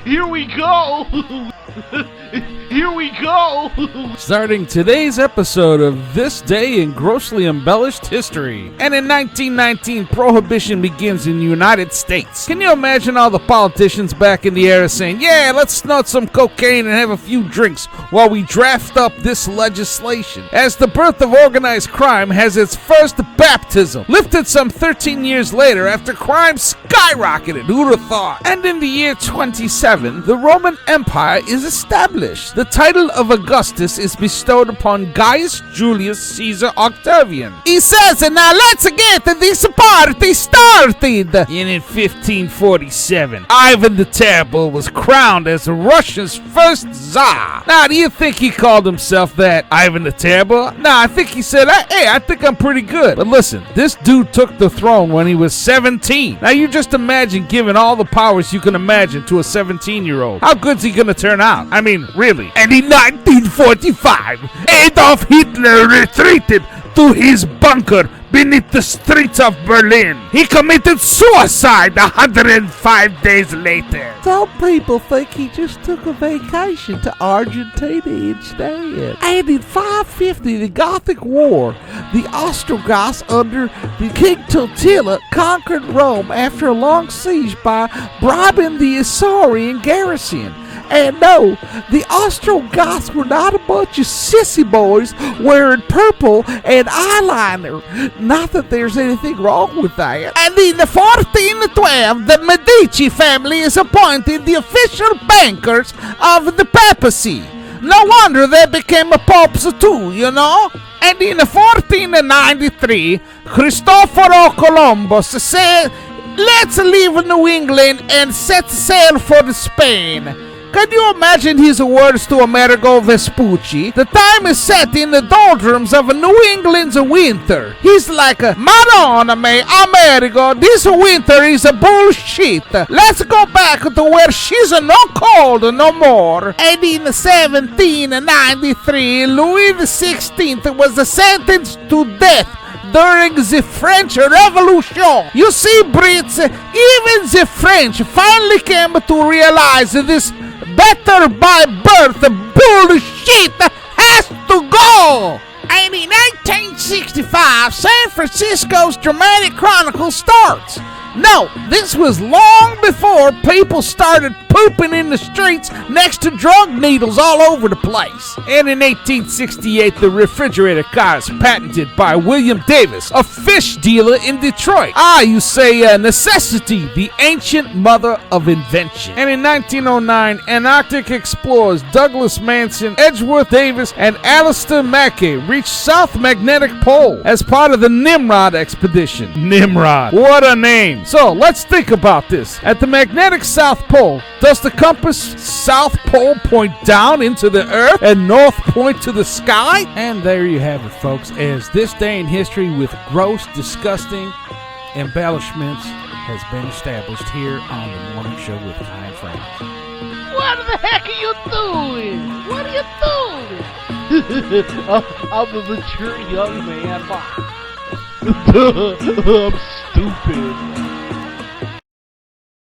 Here we go! Here we go! Starting today's episode of This Day in Grossly Embellished History. And in 1919, Prohibition begins in the United States. Can you imagine all the politicians back in the era saying, yeah, let's snort some cocaine and have a few drinks while we draft up this legislation? As the birth of organized crime has its first baptism, lifted some 13 years later after crime skyrocketed, who'd have thought? And in the year 27, the Roman Empire is established. The title of Augustus is bestowed upon Gaius Julius Caesar Octavian. He says, and now let's get this party started. And in 1547, Ivan the Terrible was crowned as Russia's first Tsar. Now, do you think he called himself that, Ivan the Terrible? No, I think he said, hey, I think I'm pretty good. But listen, this dude took the throne when he was 17. Now, you just imagine giving all the powers you can imagine to a 17-year-old. How good's he gonna turn out? I mean, really. And in 1945, Adolf Hitler retreated to his bunker beneath the streets of Berlin. He committed suicide 105 days later. Some people think he just took a vacation to Argentina instead. And in 550, the Gothic War, the Ostrogoths under the King Totila conquered Rome after a long siege by bribing the Isaurian garrison. And no, the Ostrogoths were not a bunch of sissy boys wearing purple and eyeliner. Not that there's anything wrong with that. And in 1412, the Medici family is appointed the official bankers of the papacy. No wonder they became popes too, you know? And in 1493, Cristoforo Columbus said, let's leave New England and set sail for Spain. Can you imagine his words to Amerigo Vespucci? The time is set in the doldrums of New England's winter. He's like, Madonna me, Amerigo, this winter is a bullshit. Let's go back to where she's no cold no more. And in 1793, Louis XVI was sentenced to death during the French Revolution. You see, Brits, even the French finally came to realize this better by birth bullshit has to go. And in 1865, San Francisco's dramatic chronicle starts. No, this was long before people started pooping in the streets next to drug needles all over the place. And in 1868, the refrigerator car is patented by William Davis, a fish dealer in Detroit. You say necessity, the ancient mother of invention. And in 1909, Antarctic explorers Douglas Manson, Edgeworth Davis, and Alistair Mackay reached South Magnetic Pole as part of the Nimrod expedition. Nimrod, what a name. So, let's think about this. At the magnetic South Pole, does the compass South Pole point down into the Earth and North point to the sky? And there you have it, folks, as This Day in History with gross, disgusting embellishments has been established here on the Morning Show with Ky and Frank. What the heck are you doing? What are you doing? I'm a mature young man. I'm stupid.